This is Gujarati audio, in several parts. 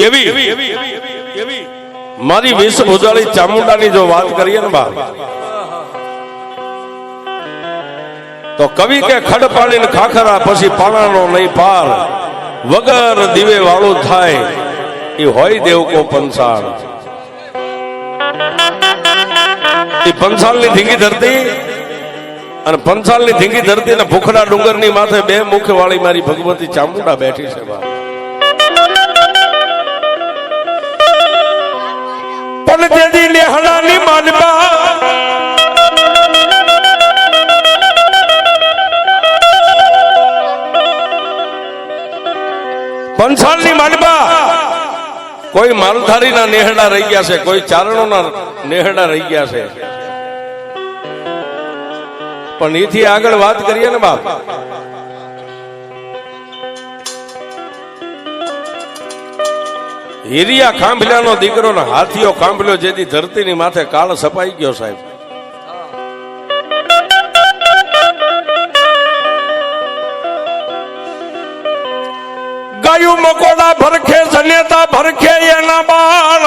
એવી મારી વેશભૂષાળી ચામુંડાની જો વાત કરીએ ને બાપ, તો કવિ કે ખડ પાડીને ખાખરા પછી પાણાનો નહીં પાર, વગર દીવે વાળું થાય એ હોય દેવ કો પંસાળ. એ પંસાળની ધીંગી ધરતી અને પંસાળની ધીંગી ધરતી ને ભૂખડા ડુંગરની માથે બે મુખ વાળી મારી ભગવતી ચામુંડા બેઠી છે બાપ. પણ તેથી લેહડાની માનબા પંસાળની માનબા કોઈ માલધારીના નેહડા રહી ગયા છે, કોઈ ચારણોના નેહડા રહી ગયા છે. પણ એથી આગળ વાત કરીએ ને બાપ, હિરિયા ખાંભલ્યાનો દીકરો ને હાથીઓ ખાંભલ્યો જેથી ધરતીની માથે કાળ સપાઈ ગયો સાહેબ. ગાયું મકોડા ભરખે જનેતા ભરખે એના બાળ,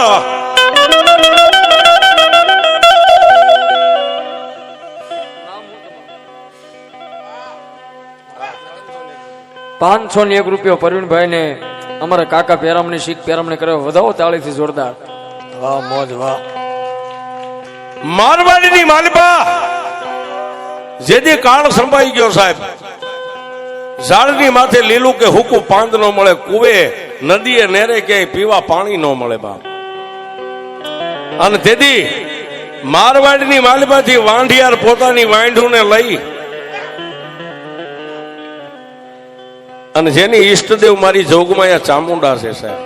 501 રૂપિયો પરવીનભાઈ ને અમારા કાકા પેરામણી શીખ પેરામણી કર્યો, વધાવો તાળીથી જોરદાર. વાહ મોજ વાહ. મારવાડીની માલબા જેથી કાળ સંભાઈ ગયો સાહેબ. ઝાડની માથે લીલું કે હુકું પાંદ ન મળે, કુવે નદીએ નેરે ક્યાંય પીવા પાણી ન મળે બાપ. અને તેથી મારવાડીની માલબાથી વાંઢિયાર પોતાની વાંઢુને લઈ અને જેની ઈષ્ટદેવ મારી જોગમાયા ચામુંડા છે સાહેબ.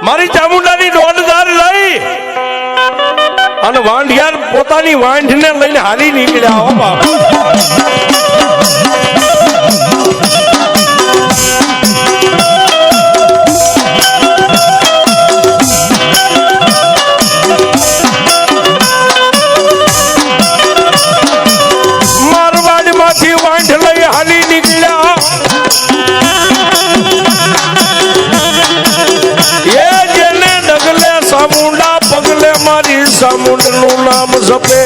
મારી ચામુંડાની દોડધાર લઈ અને વાંઢિયાર પોતાની વાંઢને લઈને હાલી નીકળ્યા હો બાપ. મારવાડમાંથી વાંઢ લઈ હાલી નીકળ્યા, એ જેને ડગલે ચામુંડા પગલે મારી ચામુંડનું નામ જપે.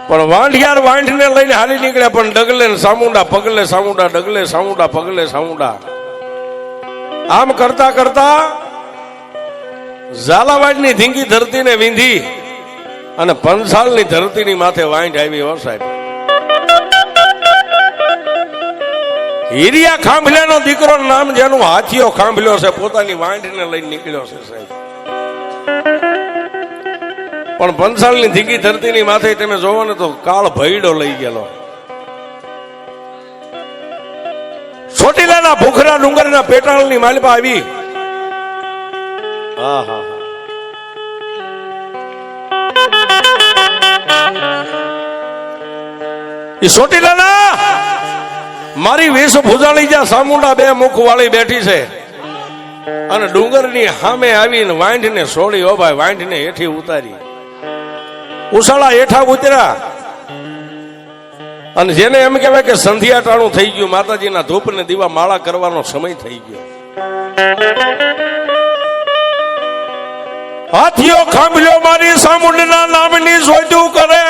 પણ વાંઢિયાર વાંઢને લઈને હાલી નીકળ્યા, પણ ડગલે ચામુંડા પગલે ચામુંડા, ડગલે ચામુંડા પગલે ચામુંડા. આમ કરતા કરતા ઝાલાવાડની ધીંગી ધરતીને વીંધી અને પંસાળની ધરતીની માથે વાંઢ આવી હો સાહેબ. હિરિયા ખાંભલ્યાનો દીકરો નામ જેનું હાથીઓ ખાંભલ્યો છે, પોતાની વાંઢને લઈને નીકળ્યો છે સાહેબ. પણ પંસાળની ધીંગી ધરતીની માથે તમે જોવો ને તો કાળ ભયડો લઈ ગયેલો. ચોટીલાના ભૂખરા ડુંગરના પેટાળની માલપા આવી. હા હા એ ચોટીલાના મારી વેશભૂષાળી જ્યાં ચામુંડા બે મુખ વાળી બેઠી છે અને ડુંગરની સામે આવીને વાંઢને છોડી હો ભાઈ, વાંઢને હેઠી ઉતારી. ઉસાળા હેઠા ઉતર્યા અને જેને એમ કહેવાય કે સંધ્યા ટાણું થઈ ગયું, માતાજીના ધૂપ ને દીવા માળા કરવાનો સમય થઈ ગયો. હાથીઓ ખાંભલ્યો મારી ચામુંડના નામની શોધ્યું કરે,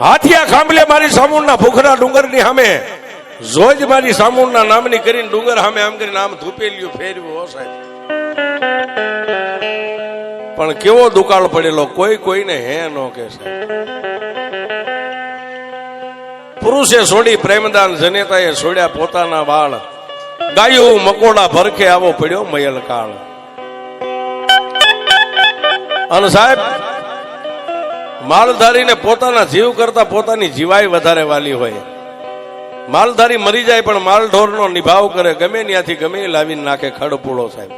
હાથિયા ખાંભલે મારી ચામુંડના ભૂખરા ડુંગરની સામે જોજ મારી ચામુંડના નામની કરીને ડુંગર સામે આમ કરીને આમ ધૂપેલિયું ફેરવ્યું હો સાહેબ. પણ કેવો દુકાળ પડેલો, કોઈ કોઈને હે નો કે સાહેબ. પુરુષે છોડી પ્રેમદાન, જનેતાએ છોડ્યા પોતાના વાળ, ગાયું મકોડા ભરખે આવો પડ્યો મયલ કાળ. અને સાહેબ માલધારીને પોતાના જીવ કરતા પોતાની જીવાય વધારે વાલી હોય. માલધારી મરી જાય પણ માલઢોરનો નિભાવ કરે, ગમે ત્યાંથી ગમે લાવીને નાખે ખડપૂળો સાહેબ.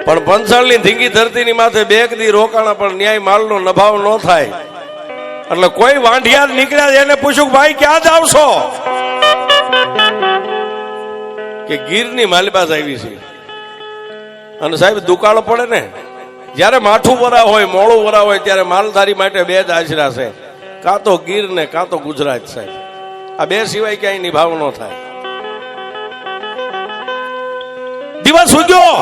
પણ પંસાળની ધીંગી ધરતીની માથે બેક દી રોકાણા પણ ન્યાય માલનો નભાવ ન થાય. એટલે કોઈ વાંઢિયાર નીકળ્યા એને પૂછ્યું ભાઈ ક્યાં જાવ છો? કે ગીરની માલિબાજ આવી છે. અને સાહેબ દુકાળો પડે ને, જ્યારે માઠું વરા હોય, મોડું વરા હોય, ત્યારે માલધારી માટે બે જ આશરા છે, કાં તો ગીર ને કાં તો ગુજરાત. સાહેબ આ બે સિવાય ક્યાંય નિભાવ ન થાય. દિવસ ઉગ્યો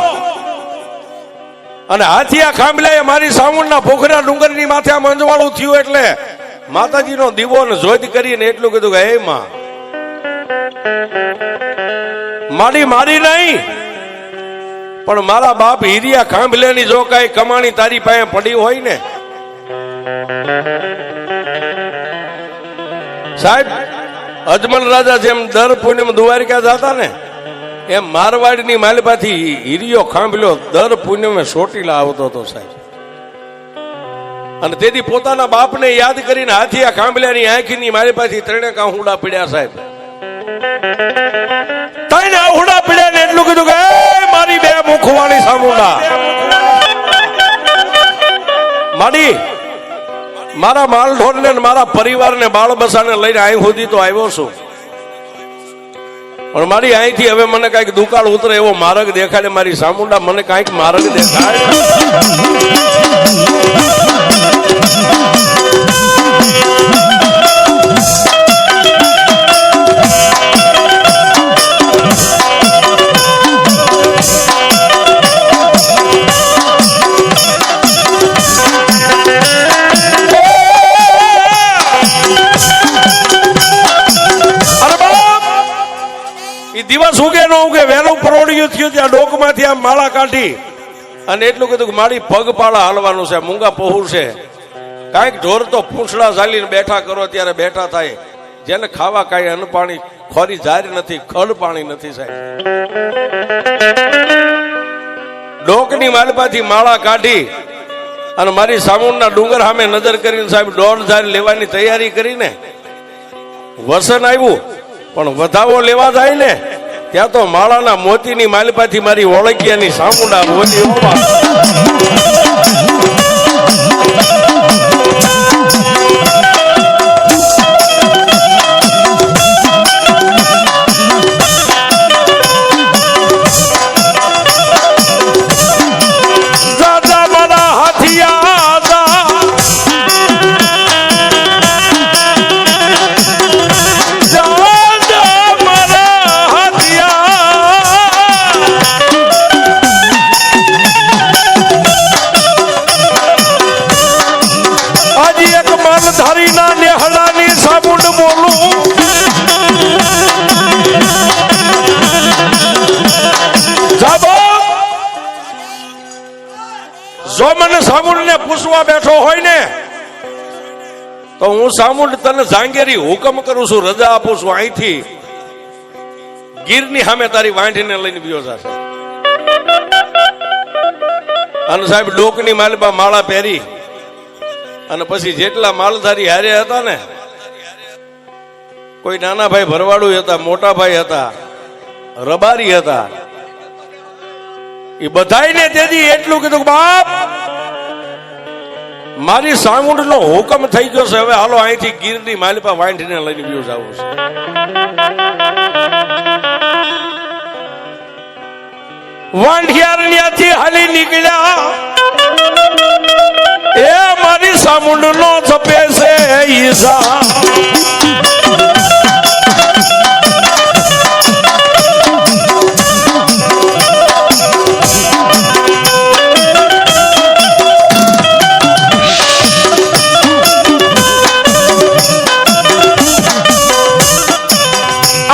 અને હાથીયા ખાંભલાએ મારી સાવણના પોખરા ડુંગરની માથે આ મંજવાળું થયું એટલે માતાજીનો દીવો ને જોત કરીને એટલું કીધું કે હે માં, મારી નહીં પણ મારા બાપ હીરિયા ખાંભલાની જો કઈ કમાણી તારી પાસે પડી હોય ને સાહેબ, અજમલ રાજા જેમ દર પૂનમ દ્વારિકા જતા ને એમ મારવાડની માલિપાથી હીરિયો ખાંભલ્યો દર પૂનમે સોટીલા આવતો હતો સાહેબ. અને તેથી પોતાના બાપને યાદ કરીને હાથીયા ખાંભલ્યાની આંખની માલિપાથી ત્રણે કાહુડા પીડ્યા સાહેબ. ત્રણે આહુડા પીડ્યા ને એટલું કીધું કે મારી બે મુખવાળી સામુંડા, મારી મારા માલઢોરને મારા પરિવારને બાળ બસાને લઈને અહીં સુધી તો આવ્યો છું, પણ મારી અહીંથી હવે મને કઈક દુકાળ ઉતરે એવો માર્ગ દેખાડે. મારી સામુંડા મને કઈક માર્ગ દેખાડે. દિવસ ઉગે ન ઉગે વહેલું પરોડિયું થયું ત્યાં ડોકમાંથી આમ માળા કાઢી અને એટલું કીધું કે મારી પગપાળા હાલવાનું છે, મૂંગા પહોર છે, કાંઈક ઢોર તો પૂંછડા ચાલીને બેઠા કરો ત્યારે બેઠા થાય, જેને ખાવા કાંઈ અન્ન પાણી ખોરી જારી નથી, ખડ પાણી નથી સાહેબ. ડોકની માલપાથી માળા કાઢી અને મારી સામુંડના ડુંગર સામે નજર કરીને સાહેબ 1.5 જારી લેવાની તૈયારી કરીને વસન આવ્યું, પણ વધાવો લેવા જાય ને ત્યાં તો માળાના મોતીની માલિપાથી મારી ઓળખિયાની સામુંડા મોતી ધારીના નેહડાની સાબુંડ બોલું. જો મને સામુંડ ને પૂછવા બેઠો હોય ને તો હું સામુંડ તને જાંગેરી હુકમ કરું છું, રજા આપું છું, અહીંથી ગીરની સામે તારી વાંઢીને લઈને ગયો જશે. અને સાહેબ ડોકની માલિપા માળા પહેરી અને પછી જેટલા માલધારી હારે હતા ને, કોઈ નાના ભાઈ ભરવાડું હતા, મોટા ભાઈ હતા, રબારી હતા, એ બધાને તેથી એટલું કીધું બાપ મારી સામુંડ નો હુકમ થઈ ગયો છે, હવે હાલો અહીંથી ગીરની માલિપા વાંઢીને લઈને ગયો જવું છે. વાંઢિયારણ્યાથી હાલી નીકળ્યા એ મારી સામુંડ નો જપે છે ઈસા.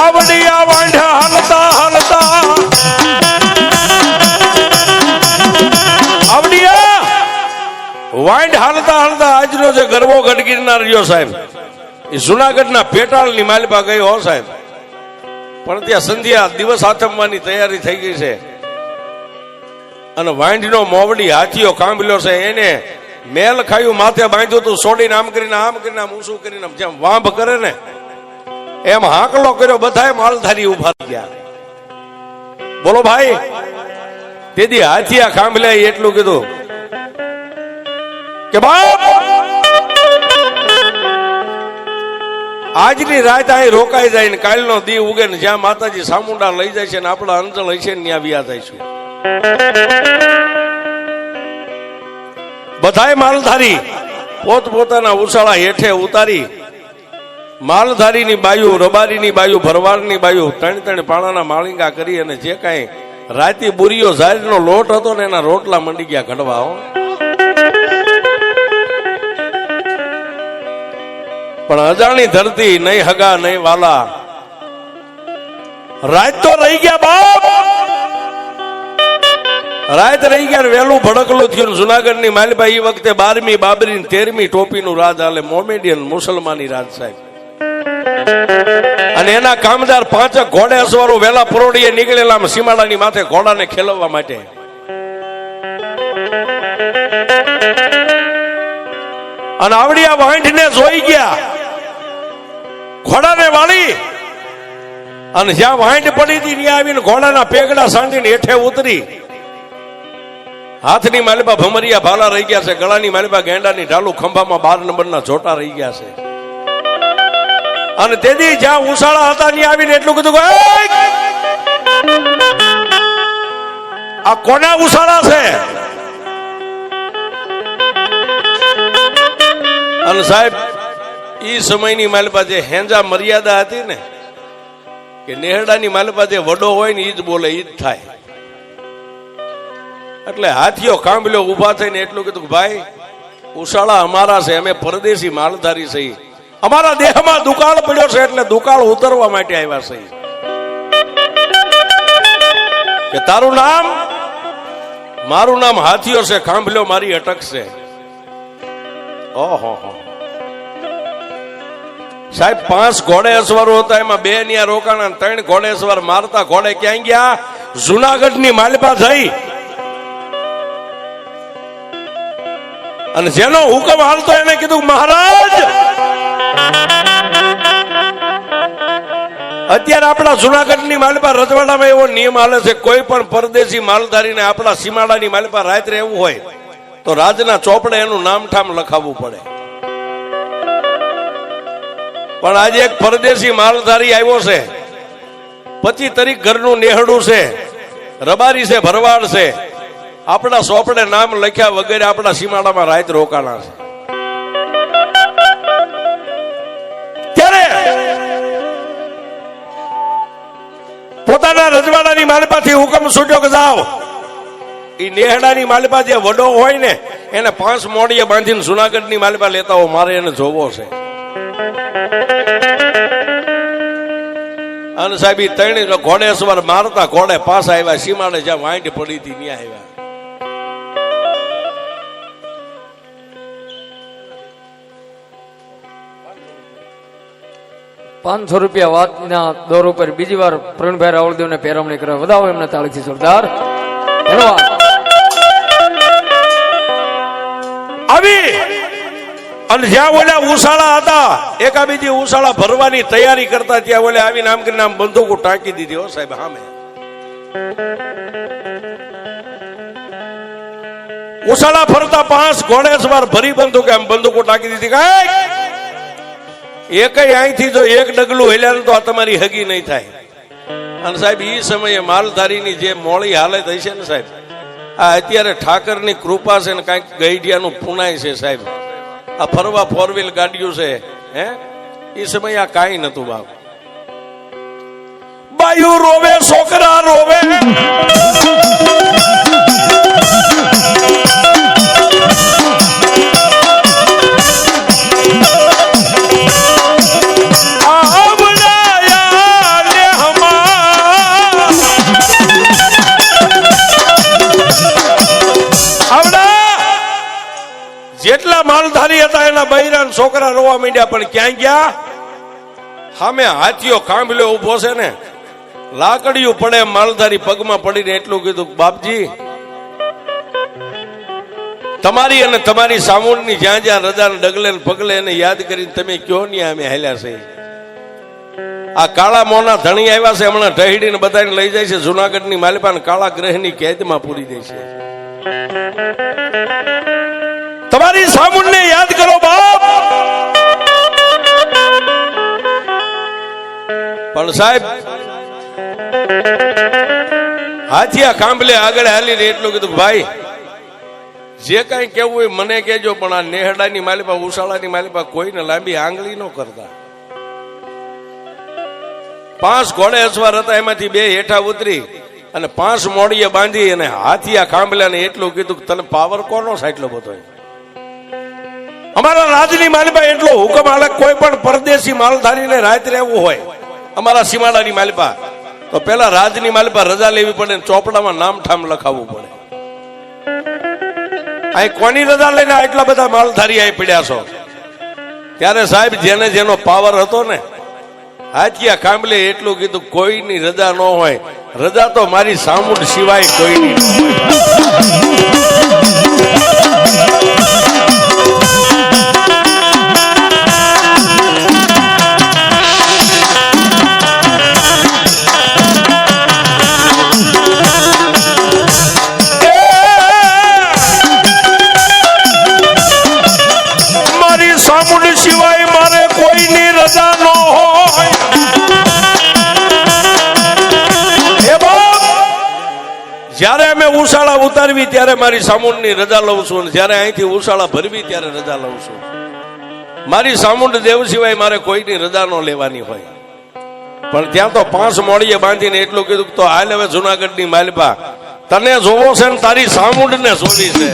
આવડિયા વાંઢા હાલતા હાલતા વાંઢ હાલતા હાલતા આજનો જે ગરબો ગઢગીરનાર રહ્યો સાહેબ, એ જુનાગઢના પેટાળની માલિપા ગયો હો સાહેબ. પણ ત્યાં સંધ્યા દિવસ આથમવાની તૈયારી થઈ ગઈ છે અને વાંઢનો મોવડી હાથીઓ કાંબલ્યો છે, એને મેલ ખાયું માથે બાંધ્યું તું, છોડીને આમ કરીને ઊંચું કરીને જેમ વાંભ કરે ને એમ હાકલો કર્યો. બધાએ માલધારી ઉભા ગયા. બોલો ભાઈ, તેથી હાથીયા કાંબલ્યા એટલું કીધું કે બાપ આજની રાત અહીં રોકાઈ જાય ને કાલનો દી ઉગે ને જ્યાં માતાજી સામુંડા લઈ જાય છે ને આપણા અંજળ હશે ને ત્યાં વ્યા જઈશું. બધાય માલધારી પોતપોતાના ઉછાળા હેઠે ઉતારી માલધારીની બાયુ, રબારીની બાયુ, ભરવાડની બાયુ ત્રણ પાણાના માળીંગા કરી અને જે કાંઈ રાતી બુરીઓ ઝારીનો લોટ હતો ને એના રોટલા મંડી ગયા ઘડવા. પણ અજાણી ધરતી, નહીં હગા નહીં વાલા, રાત તો રહી ગયા બાપ, રાત રહી ગયા. વહેલું ભડકલું થયું. જુનાગઢ ની માલભાઈ એ વખતે 12મી બાબરી 13મી ટોપીનું રાજ હાલે, મોમેડિયન મુસલમાની રાજ સાહેબ. અને એના કામદાર 5 ઘોડે અસવારો વેલા પરોડીએ નીકળેલા સીમાડાની માથે ઘોડાને ખેલવવા માટે. અને આવડી આ વાંઢને જોઈ ગયા, ઘોડાને વાળી, અને જ્યાં વાંઢ પડી હતી ત્યાં આવીને ઘોડાના પેગડા સાંડીને હેઠે ઉતરી. હાથની માલિપા ભમરિયા ભાલા રહી ગયા છે, ગળાની માલિપા ગેંડાની ઢાલુ, ખંભામાં 12 નંબરના જોટા રહી ગયા છે. અને તેથી જ્યાં ઉષાળા હતા ત્યાં આવીને એટલું કીધું, આ કોના ઉષાળા છે? અને સાહેબ ઈ સમયની માલિપા જે હેંજા મર્યાદા હતી ને, કે નેહડાની માલિપા જે વડો હોય ને ઈ જ બોલે, ઈ જ થાય. એટલે હાથીઓ કાંબલ્યો ઉભા થઈને એટલું કીધું, ભાઈ ઉષાળા અમારા છે, અમે પરદેશી માલધારી છીએ, અમારા દેહમાં દુકાળ પડ્યો છે એટલે દુકાળ ઉતરવા માટે આવ્યા છે. કે તારું નામ? મારું નામ હાથીઓ છે, કાંબલ્યો મારી અટક છે. ઓહો સાહેબ 5 ઘોડે અસવારો હતા, એમાં 2 ન્યા રોકાણા, 3 ઘોડે અસવાર મારતા ઘોડે ક્યાં ગયા? જુનાગઢ ની માલિપા થઈ. અને જેનો હુકમ હાલતો એને કીધું, મહારાજ અત્યારે આપણા જુનાગઢ ની માલિપા રજવાડામાં એવો નિયમ હાલે છે, કોઈ પણ પરદેશી માલધારીને આપણા સીમાડાની માલિપા રાત રહેવું હોય તો રાજના ચોપડે એનું નામઠામ લખાવવું પડે. પણ આજે એક પરદેશી માલધારી આવ્યો છે, 25 તારીખ ઘરનું નેહડું છે, રબારી છે, ભરવાડ છે, આપણા ચોપડે નામ લખ્યા વગેરે આપણા સીમાડામાં રાત રોકાણા છે. ત્યારે પોતાના રજવાડાની માલિપાથી હુકમ છૂટ્યો કે જાઓ. ઈ નેહડાની માલિપા જે વડો હોય ને એને 5 મોડીએ બાંધીને જુનાગઢની માલિપા લેતા હો, મારે એને જોવો છે. અને સાહેબ 3 ઘોડે સવાર મારતા ઘોડે પાછા આવ્યા, સીમાડે જ્યાં વાંઢ પડી હતી ત્યાં આવ્યા. ₹500 વાતના દોર ઉપર બીજી વાર પ્રવીણભાઈ રાવળદેવને પેરવણી કરે. વધાવો એમને તાળીથી જોરદાર. આવી અને જ્યાં ઓલા ઉષાળા હતા, એકા બીજી ઉષાળા ભરવાની તૈયારી કરતા, ત્યાં ઓલે આવીને આમ કરીને આમ બંદૂકો ટાંકી દીધી. હો સાહેબ સામે ઉષાળા ફરતા 5 ઘોડે સવાર ભરી બંદૂકે આમ બંદૂકો ટાંકી દીધી. એકય અહીંથી જો એક ડગલું હેલ્યા તો આ તમારી હગી નહીં થાય. અને સાહેબ ઈ સમયે માલધારીની જે મોળી હાલત હશે ને સાહેબ, આ અત્યારે ઠાકરની કૃપા છે ને કઈક ગઈડિયાનું પુનાય છે સાહેબ. આ ફરવા 4 વ્હીલ ગાડીઓ છે, હે એ સમયે આ કાંઈ નતું બાપ. બાયુ રોવે, છોકરા રોવે, જેટલા માલધારી હતા એના બૈરાન છોકરા રોવા માંડ્યા. પણ ક્યાં ગયા? સામે હાથીઓ કાંબલ્યો ઉભો છે ને, લાકડીયું પડે માલધારી પગમાં પડીને એટલું કીધું, બાપજી તમારી અને તમારી સામુંડની જ્યાં જ્યાં રજાને ડગલે પગલે એને યાદ કરીને તમે કયો નહીં અમે હાલ્યા છે. આ કાળા મોના ધણી આવ્યા છે, હમણાં ઢહીડીને બધાને લઈ જાય છે જુનાગઢની માલિપાને કાળા ગ્રહની કેદમાં પૂરી દે છે. તમારી સામુંડને યાદ કરો બાપ. પણ સાહેબ હાથિયા કાંબલે આગળ હાલીને એટલું કીધું, ભાઈ જે કઈ કેવું હોય મને કહેજો, પણ આ નેહડાની માલિપા ઉશાળાની માલિપા કોઈને લાંબી આંગળી ન કરતા. 5 ઘોડે અસવાર હતા, એમાંથી 2 હેઠા ઉતરી અને 5 મોડીએ બાંધી અને હાથિયા કાંબલાને એટલું કીધું કે તને પાવર કોનો સાટલો બધો? અમારા રાજની માલિપા એટલો હુકમ આલે, કોઈ પણ પરદેશી માલધારીને રાત રહેવું હોય અમારા સીમાડાની માલિપા તો પેલા રાજની માલિપા રજા લેવી પડે, ચોપડામાં નામ ઠામ લખાવવું પડે. અહીં કોની રજા લઈને આટલા બધા માલધારી અહીં પડ્યા છો? ત્યારે સાહેબ જેને જેનો પાવર હતો ને હાથિયા કાંબલે એટલું કીધું, કોઈની રજા ન હોય, રજા તો મારી સામુંડ સિવાય કોઈની ન હોય. મારી સામુંડ સિવાય મારે કોઈની રજા ન હોય. જયારે અમે ઉશાળા ઉતારવી ત્યારે મારી સામુંડની રજા લઉં છું, અને જયારે અહીંથી ઉશાળા ભરવી ત્યારે રજા લઉં છું. મારી સામુંડ દેવ સિવાય મારે કોઈની રજા ન લેવાની હોય. પણ ત્યાં તો 5 મોડીએ બાંધીને એટલું કીધું, તો હાલ હવે જુનાગઢની માલિપા તને જોવો છે ને તારી સામુંડ ને જોવી છે.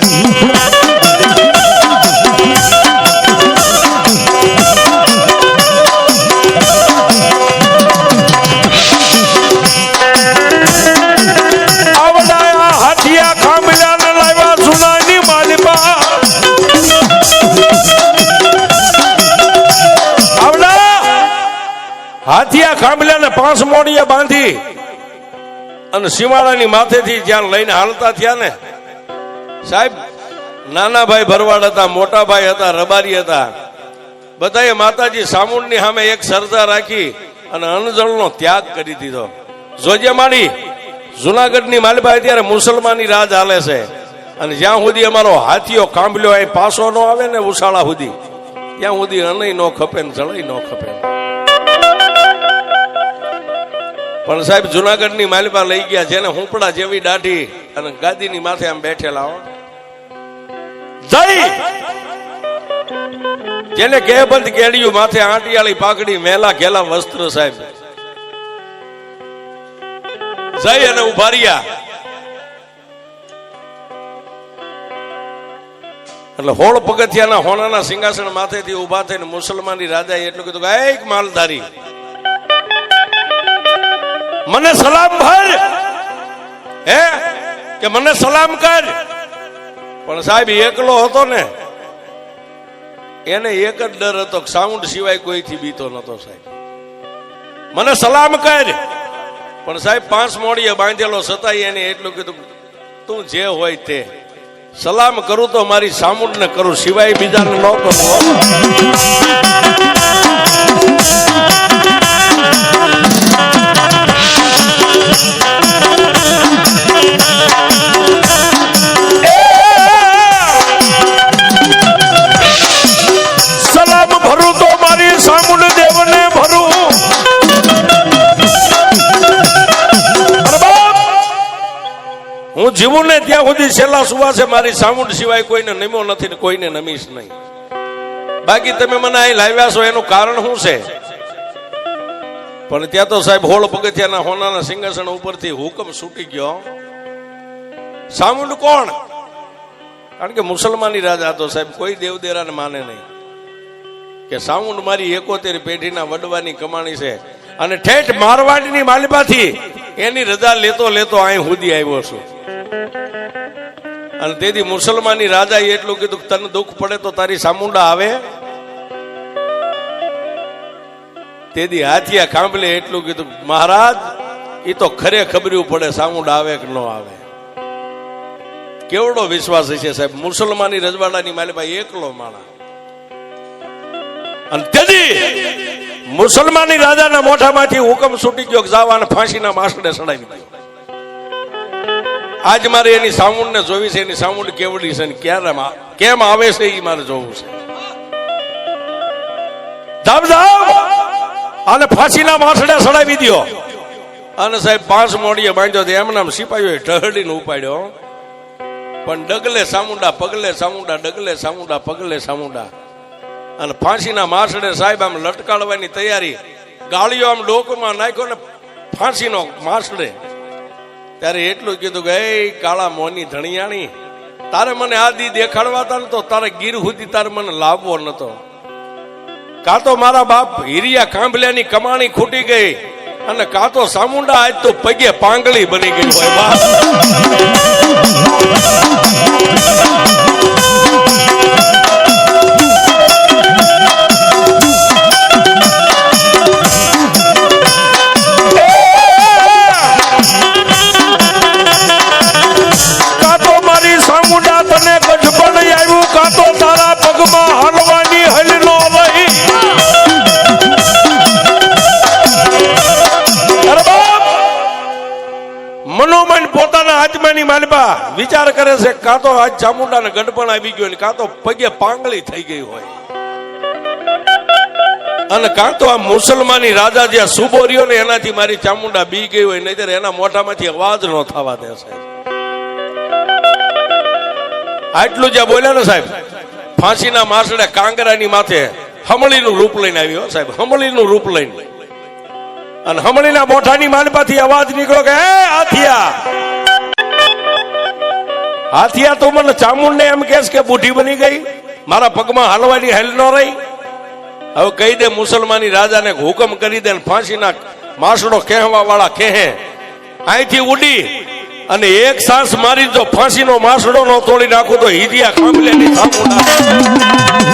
હાથિયા કાંબલાને લાવ્યા જુનાની માલિપા. હાથિયા કાંબલાને 5 મોડીએ બાંધી અને સીમાડાની માથેથી જ્યાં લઈને હાલતા થયા ને સાહેબ, નાના ભાઈ ભરવાડ હતા, મોટા ભાઈ હતા, રબારી હતા, બધાએ માતાજી સામુંડની સામે એક સરદાર રાખી અને અનજળનો ત્યાગ કરી દીધો. જોજે માડી જુનાગઢની માલિપા અત્યારે મુસલમાની રાજ હાલે છે, અને જ્યાં સુધી અમારો હાથીઓ કાંબલ્યો અહીં પાસો ન આવે ને ઉશાળા સુધી, ત્યાં સુધી અનય ન ખપે ને જળય ન ખપે. પણ સાહેબ જુનાગઢની માલિપા લઈ ગયા, જેને હુંપડા જેવી દાઢી અને ગાદીની માથે આમ બેઠેલા હો, જય જેને કેબંધ કેડિયું માથે આંટિયાળી પાકડી મેલા ઘેલા વસ્ત્ર સાહેબ જય અને ઉભા રહ્યા. એટલે 16 પગથિયાના હોનાના સિંહાસન માથેથી ઉભા થઈને મુસલમાની રાજાએ એટલું કીધું કે એક માલધારી મને સલામ ભર, હે કે મને સલામ કર. પણ સાહેબ એકલો હતો ને, એને એક જ ડર હતો કે સાઉન્ડ સિવાય કોઈથી બીતો નતો. સાહેબ મને સલામ કર. પણ સાહેબ 5 મોડીએ બાંધેલો છતાંય એને એટલું કીધું, તું જે હોય તે સલામ કરું તો મારી સામુંડ ને કરું, સિવાય બીજાને ન કરું. સલામ ભરું તો મારી સામુંડ દેવને ભરું. હું જીવું ને ત્યાં સુધી છેલ્લા સુવાસે મારી સામુંડ સિવાય કોઈને નમ્યો નથી ને કોઈને નમીશ નહીં. બાકી તમે મને અહીં લાવ્યા છો એનું કારણ શું છે? પણ ત્યાં તો સાહેબ 16 પગથિયાના હોનાના સિંહાસન ઉપરથી હુકમ છૂટી ગયો. સામુંડ કોણ? કારણ કે મુસલમાની રાજા હતો સાહેબ, કોઈ દેવદેરાને માને નહીં. કે સામુંડ મારી 71 પેઢીના વડવાની કમાણી છે, અને ઠેઠ મારવાડની માલિપાથી એની રજા લેતો લેતો અહીં સુધી આવ્યો છું. અને તેથી મુસલમાની રાજાએ એટલું કીધું, તને દુઃખ પડે તો તારી સામુંડા આવે. તેથી હાથિયા કાંબલે એટલું કીધું, મહારાજ એ તો ખરે ખબર્યું પડે સામુંડા આવે કે ન આવે. કેવડો વિશ્વાસ છે સાહેબ, મુસલમાની રજવાડાની માલિપા એકલો માણા. અને તેથી મુસલમાની રાજાના મોઢામાંથી હુકમ છૂટી ગયો કે જાવાને ફાંસીના માસડે સડાવી દો. આજ મારે એની સામુંડ ને જોવી છે, એની સામુંડ કેવડી છે ને ક્યારે કેમ આવે છે એ મારે જોવું છે. જાવ જાવ અને ફાંસીના માથડે સડાવી દ્યો. અને સાહેબ 5 મોડીએ બાંધ્યો તો એમનામ સિપાહીઓએ ઢહડીને ઉપાડ્યો. પણ ડગલે સામુંડા પગલે સામુંડા, ડગલે સામુંડા પગલે સામુંડા. અને ફાંસીના માથડે સાહેબ આમ લટકાડવાની તૈયારી, ગાળીઓ આમ ડોકમાં નાખ્યો ને ફાંસીનો માથડે. ત્યારે એટલું કીધું કે એ કાળા મોની ધણિયાણી, તારે મને આ દી દેખાડવા હતા ને તો તારે ગીર સુધી તારે મને લાવવો નતો. કાં તો મારા બાપ હીરિયા કાંભલ્યાની કમાણી ખૂટી ગઈ, અને કાં તો સામુંડા આજ તો પગે પાંગળી બની ગઈ હોય. બાપ માલબા વિચાર કરે છે કાં તો આજ ચામુંડા ને ગઢપણ આવી ગયો, કાં તો પગે પાંગળી થઈ ગઈ હોય, અને કાં તો આ મુસલમાની રાજા જે સુબો રહ્યો ને એનાથી મારી ચામુંડા બી ગઈ હોય, નહીતર એના મોઢામાંથી અવાજ ન થવા દે. સાહેબ આટલું જ્યાં બોલ્યા ને સાહેબ, ફાંસીના માસડે કાંગરાની માથે હમળીનું રૂપ લઈને આવ્યો. સાહેબ હમળીનું રૂપ લઈને, અને હમળીના મોઢાની માલપાથી અવાજ નીકળ્યો કે હે હાથિયા, હાથિયા તો મને ચામુંડને એમ કહેશ કે બુઢી બની ગઈ, મારા પગમાં હાલવાની હેલ ન રહી. હવે કહી દે મુસલમાની રાજાને હુકમ કરી દે, ફાંસીના માસડો કહેવા વાળા કહે અહીંથી ઉડી અને એક સાસ મારી જો ફાંસીનો માસડો નો તોડી નાખું તો હિરિયા કાંભલેની ચામુંડા.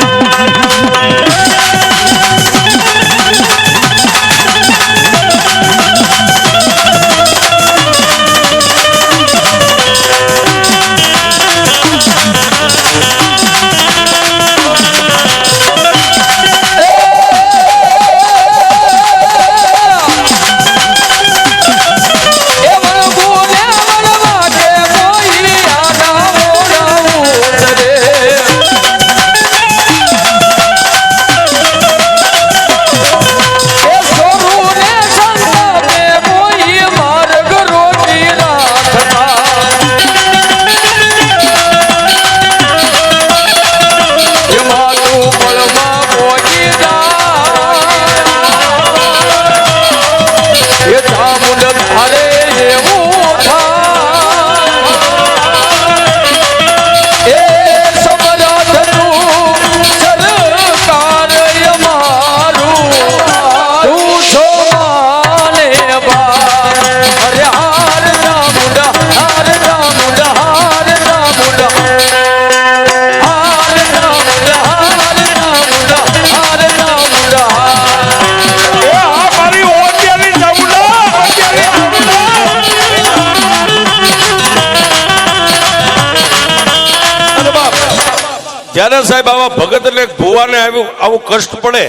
જ્યારે સાહેબ આવા ભગત ને ભુવાને આવું કષ્ટ પડે,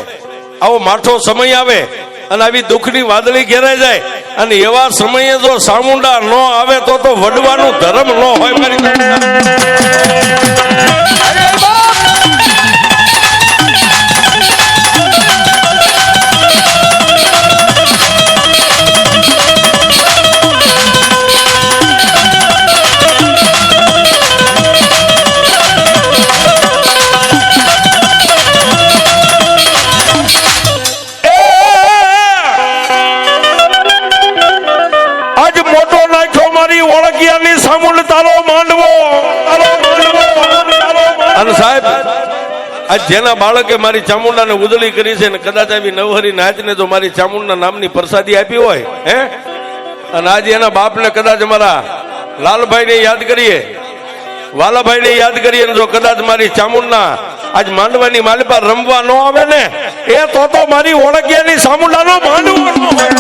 આવો માઠો સમય આવે અને આવી દુઃખની વાદળી ઘેરાઈ જાય, અને એવા સમયે જો સામુંડા ન આવે તો વડવાનું ધર્મ ન હોય. મારી જેના બાળકે મારી ચામુંડાને ઉજળી કરી છે ને કદાચ આવી નવહરી નાચને જો મારી ચામુંડા નામની પ્રસાદી આપી હોય હે, અને આજે એના બાપને કદાચ અમારા લાલભાઈને યાદ કરીએ, વાલાભાઈને યાદ કરીએ, જો કદાચ મારી ચામુંડા આજ માંડવાની માલપા રમવા ન આવે ને, એ તો મારી ઓળખિયાની ચામુંડાનો માંડવો ન હોય.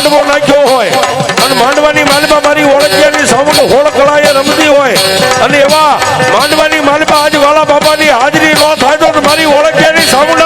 માંડવો નાખ્યો હોય અને માંડવાની માલમાં મારી ઓળખિયાની સાઉન્ડ હોળકળાએ રમતી હોય અને એવા માંડવાની માલમાં આજ વાલા બાપાની હાજરી ન થાય તો મારી ઓળખિયાની સાઉન્ડ